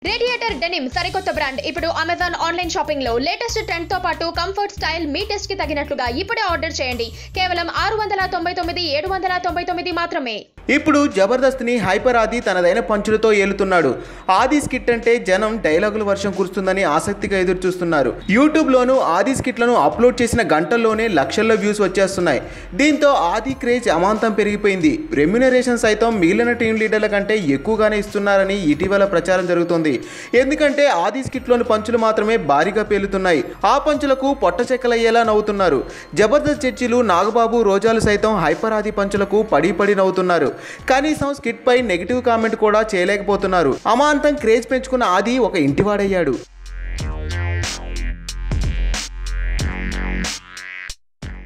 Radiator denim సరికొత్త brand ఇప్పుడు Amazon online shopping లో లేటెస్ట్ ట్రెండ్ తో పాటు కంఫర్ట్ స్టైల్ మీ టెస్ట్ కి తగినట్లుగా ఇప్పుడే ఆర్డర్ చేయండి. కేవలం 699 799 మాత్రమే. ఇప్పుడు జబర్దస్త్ ని హైపర్ ఆది తనదైన పంచులతో ఏలుతున్నాడు. ఆది స్కిట్ అంటే జనం డైలాగుల వర్షం కురుస్తుందని ఆసక్తిగా ఎదురు చూస్తున్నారు. యూట్యూబ్ లోను ఆది స్కిట్లను అప్లోడ్ చేసిన గంటల్లోనే లక్షల్లో వ్యూస్ వచ్చేస్తున్నాయి. దీంతో ఆది క్రేజ్ అమాంతం పెరిగిపోయింది. రెమ్యునరేషన్ సైతం మిగిలిన టీం లీడర్ల కంటే ఎక్కువగానే ఇస్తున్నారని ఇటీవల ప్రచారం జరుగుతోంది. ఎందుకంటే ఆది స్కిట్లోని పంచులు మాత్రమే భారీగా పేలుతున్నాయి. ఆ పంచులకు పొట్ట చెక్కలయ్యేలా నవ్వుతున్నారు. జబర్దస్త్ చర్చిలు నాగబాబు రోజాలు సైతం హైపర్ ఆది పంచులకు పడి నవ్వుతున్నారు. కనీసం స్కిట్ పై నెగిటివ్ కామెంట్ కూడా చేయలేకపోతున్నారు. అమాంతం క్రేజ్ పెంచుకున్న ఆది ఒక ఇంటివాడయ్యాడు.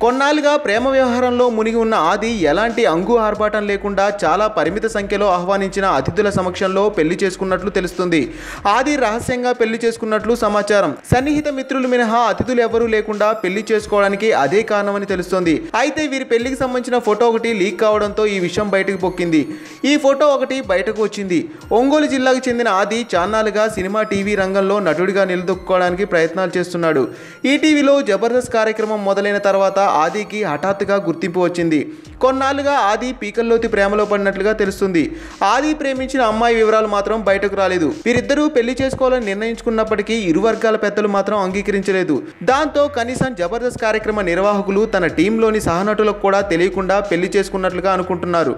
కొన్నాళ్ళుగా ప్రేమ వ్యవహారంలో మునిగి ఉన్న ఆది ఎలాంటి అంగు ఆర్భాటం లేకుండా చాలా పరిమిత సంఖ్యలో ఆహ్వానించిన అతిథుల సమక్షంలో పెళ్లి చేసుకున్నట్లు తెలుస్తుంది. ఆది రహస్యంగా పెళ్లి చేసుకున్నట్లు సమాచారం. సన్నిహిత మిత్రులు మినహా అతిథులు ఎవరూ లేకుండా పెళ్లి చేసుకోవడానికి అదే కారణమని తెలుస్తోంది. అయితే వీరి పెళ్లికి సంబంధించిన ఫోటో ఒకటి లీక్ కావడంతో ఈ విషయం బయటకు పొక్కింది. ఈ ఫోటో ఒకటి బయటకు వచ్చింది. ఒంగోలు జిల్లాకు చెందిన ఆది చాన్నాళ్ళుగా సినిమా టీవీ రంగంలో నటుడిగా నిలదొక్కుకోవడానికి ప్రయత్నాలు చేస్తున్నాడు. ఈటీవీలో జబర్దస్త్ కార్యక్రమం మొదలైన తర్వాత ఆదికి హఠాత్తుగా గుర్తింపు వచ్చింది. కొన్నాళ్ళుగా ఆది పీకల్లోతి ప్రేమలో పడినట్లుగా తెలుస్తుంది. ఆది ప్రేమించిన అమ్మాయి వివరాలు మాత్రం బయటకు రాలేదు. వీరిద్దరూ పెళ్లి చేసుకోవాలని నిర్ణయించుకున్నప్పటికీ ఇరు వర్గాల పెద్దలు మాత్రం అంగీకరించలేదు. దాంతో కనీసం జబర్దస్త్ కార్యక్రమ నిర్వాహకులు తన టీంలోని సహనటులకు కూడా తెలియకుండా పెళ్లి చేసుకున్నట్లుగా అనుకుంటున్నారు.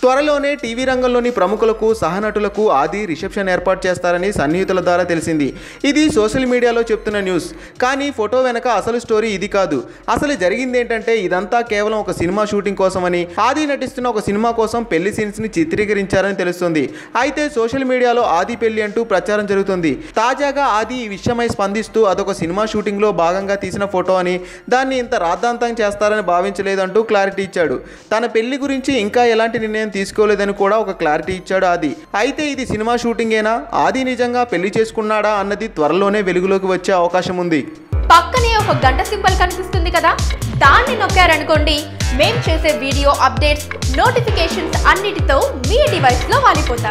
త్వరలోనే టీవీ రంగంలోని ప్రముఖులకు సహనటులకు ఆది రిసెప్షన్ ఏర్పాటు చేస్తారని సన్నిహితుల ద్వారా తెలిసింది. ఇది సోషల్ మీడియాలో చెప్తున్న న్యూస్. కానీ ఫోటో వెనక అసలు స్టోరీ ఇది కాదు. అసలు జరిగింది ఏంటంటే ఇదంతా కేవలం ఒక సినిమా షూటింగ్ కోసమని, ఆది నటిస్తున్న ఒక సినిమా కోసం పెళ్లి సీన్స్ ని చిత్రీకరించారని తెలుస్తుంది. అయితే సోషల్ మీడియాలో ఆది పెళ్లి అంటూ ప్రచారం జరుగుతుంది. తాజాగా ఆది ఈ విషయమై స్పందిస్తూ అదొక సినిమా షూటింగ్ లో భాగంగా తీసిన ఫోటో అని, దాన్ని ఇంత రాద్ధాంతం చేస్తారని భావించలేదంటూ క్లారిటీ ఇచ్చాడు. తన పెళ్లి గురించి ఇంకా ఎలాంటి నిర్ణయం తీసుకోలేదని కూడా ఒక క్లారిటీ ఇచ్చాడు ఆది. అయితే ఇది సినిమా షూటింగేనా, ఆది నిజంగా పెళ్లి చేసుకున్నాడా అన్నది త్వరలోనే వెలుగులోకి వచ్చే అవకాశం ఉంది. పక్కనే ఒక గంట సింబల్ కనిపిస్తుంది కదా, దాన్ని నొక్కారనుకోండి, మేం చేసే వీడియో అప్డేట్స్, నోటిఫికేషన్స్ అన్నిటితో మీ డివైస్ లో వాలిపోతాం.